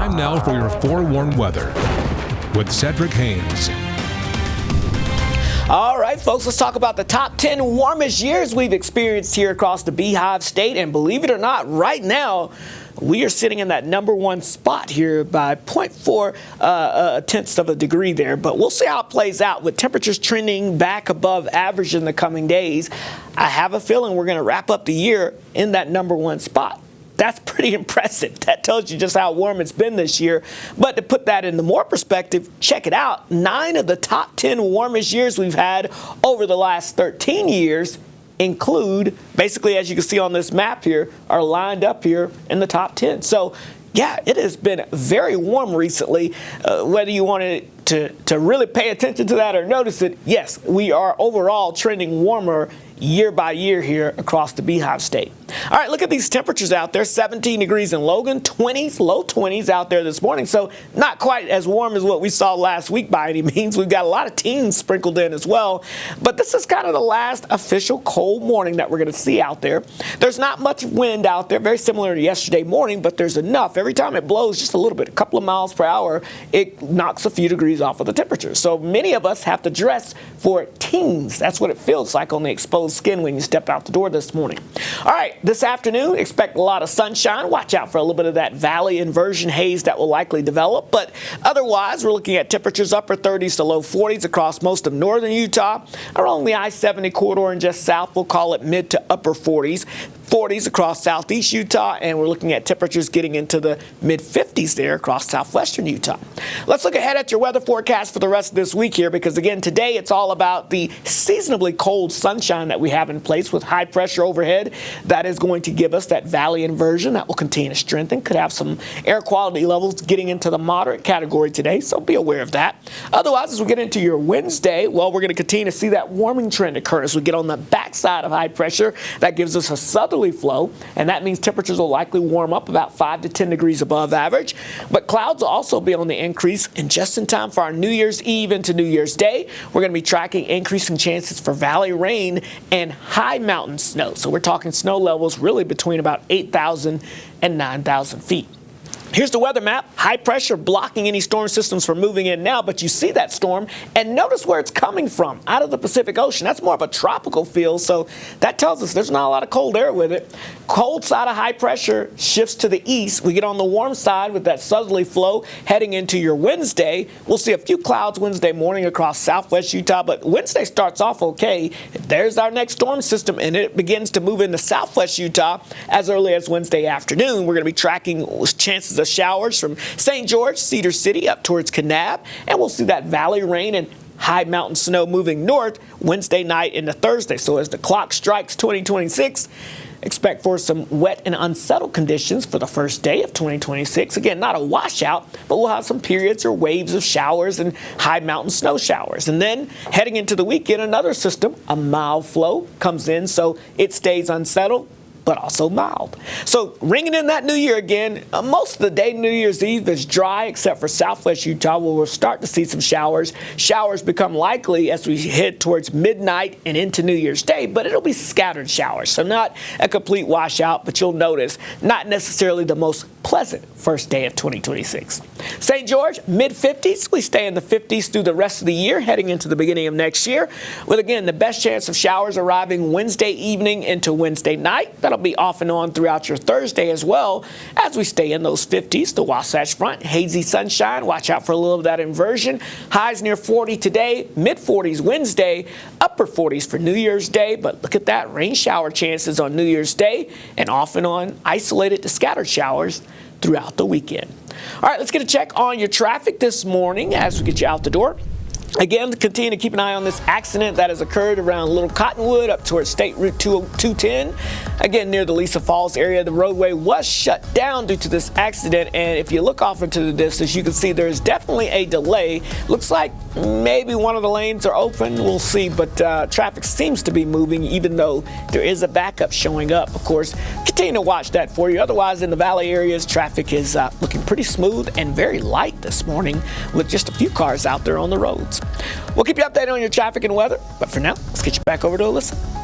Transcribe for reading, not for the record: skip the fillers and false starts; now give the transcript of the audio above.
Time now for your forewarned weather with Cedric Haynes. All right, folks, let's talk about the top 10 warmest years we've experienced here across the Beehive State. And believe it or not, right now, we are sitting in that number one spot here by 0.4 tenths of a degree there. But we'll see how it plays out with temperatures trending back above average in the coming days. I have a feeling we're going to wrap up the year in that number one spot. That's pretty impressive. That tells you just how warm it's been this year. But to put that into more perspective, check it out. 9 of the top 10 warmest years we've had over the last 13 years include, basically, as you can see on this map here, are lined up here in the top 10. So, yeah, it has been very warm recently. Whether you wanted to really pay attention to that or notice it, yes, we are overall trending warmer year by year here across the Beehive State. All right, look at these temperatures out there. 17 degrees in Logan, 20s, low 20s out there this morning. So not quite as warm as what we saw last week by any means. We've got a lot of teens sprinkled in as well. But this is kind of the last official cold morning that we're going to see out there. There's not much wind out there, very similar to yesterday morning, but there's enough. Every time it blows just a little bit, a couple of miles per hour, it knocks a few degrees off of the temperature. So many of us have to dress for teens. That's what it feels like on the exposed skin when you step out the door this morning. All right, this afternoon, expect a lot of sunshine. Watch out for a little bit of that valley inversion haze that will likely develop. But otherwise, we're looking at temperatures upper 30s to low 40s across most of northern Utah. Along the I-70 corridor and just south, we'll call it mid to upper 40s. 40s across southeast Utah, and we're looking at temperatures getting into the mid-50s there across southwestern Utah. Let's look ahead at your weather forecast for the rest of this week here, because again, today it's all about the seasonably cold sunshine that we have in place with high pressure overhead. That is going to give us that valley inversion that will continue to strengthen. Could have some air quality levels getting into the moderate category today, so be aware of that. Otherwise, as we get into your Wednesday, well, we're going to continue to see that warming trend occur as we get on the backside of high pressure. That gives us a southerly flow, and that means temperatures will likely warm up about 5 to 10 degrees above average. But clouds will also be on the increase, and just in time for our New Year's Eve into New Year's Day, we're going to be tracking increasing chances for valley rain and high mountain snow. So we're talking snow levels really between about 8,000 and 9,000 feet. Here's the weather map. High pressure blocking any storm systems from moving in now, but you see that storm, and notice where it's coming from, out of the Pacific Ocean. That's more of a tropical feel, so that tells us there's not a lot of cold air with it. Cold side of high pressure shifts to the east. We get on the warm side with that southerly flow heading into your Wednesday. We'll see a few clouds Wednesday morning across southwest Utah, but Wednesday starts off okay. There's our next storm system, and it begins to move into southwest Utah as early as Wednesday afternoon. We're going to be tracking chances of showers from St. George, Cedar City up towards Kanab, and we'll see that valley rain and high mountain snow moving north Wednesday night into Thursday. So as the clock strikes 2026, expect for some wet and unsettled conditions for the first day of 2026. Again, not a washout, but we'll have some periods or waves of showers and high mountain snow showers. And then heading into the weekend, another system, a mild flow, comes in, so it stays unsettled, but also mild. So ringing in that new year again, most of the day New Year's Eve is dry except for southwest Utah, where we'll start to see some showers. Showers become likely as we head towards midnight and into New Year's Day, but it'll be scattered showers. So not a complete washout, but you'll notice not necessarily the most pleasant first day of 2026. St. George, mid-50s. We stay in the 50s through the rest of the year, heading into the beginning of next year, with, again, the best chance of showers arriving Wednesday evening into Wednesday night. That'll be off and on throughout your Thursday as well as we stay in those 50s. The Wasatch Front, hazy sunshine. Watch out for a little of that inversion. Highs near 40 today, mid-40s Wednesday, upper 40s for New Year's Day. But look at that, rain shower chances on New Year's Day and off and on isolated to scattered showers throughout the weekend. All right, let's get a check on your traffic this morning as we get you out the door. Again, continue to keep an eye on this accident that has occurred around Little Cottonwood up towards State Route 210. Again, near the Lisa Falls area, the roadway was shut down due to this accident. And if you look off into the distance, you can see there is definitely a delay. Looks like maybe one of the lanes are open. We'll see. But traffic seems to be moving, even though there is a backup showing up. Of course, continue to watch that for you. Otherwise, in the valley areas, traffic is looking pretty smooth and very light this morning with just a few cars out there on the roads. We'll keep you updated on your traffic and weather, but for now, let's get you back over to Alyssa.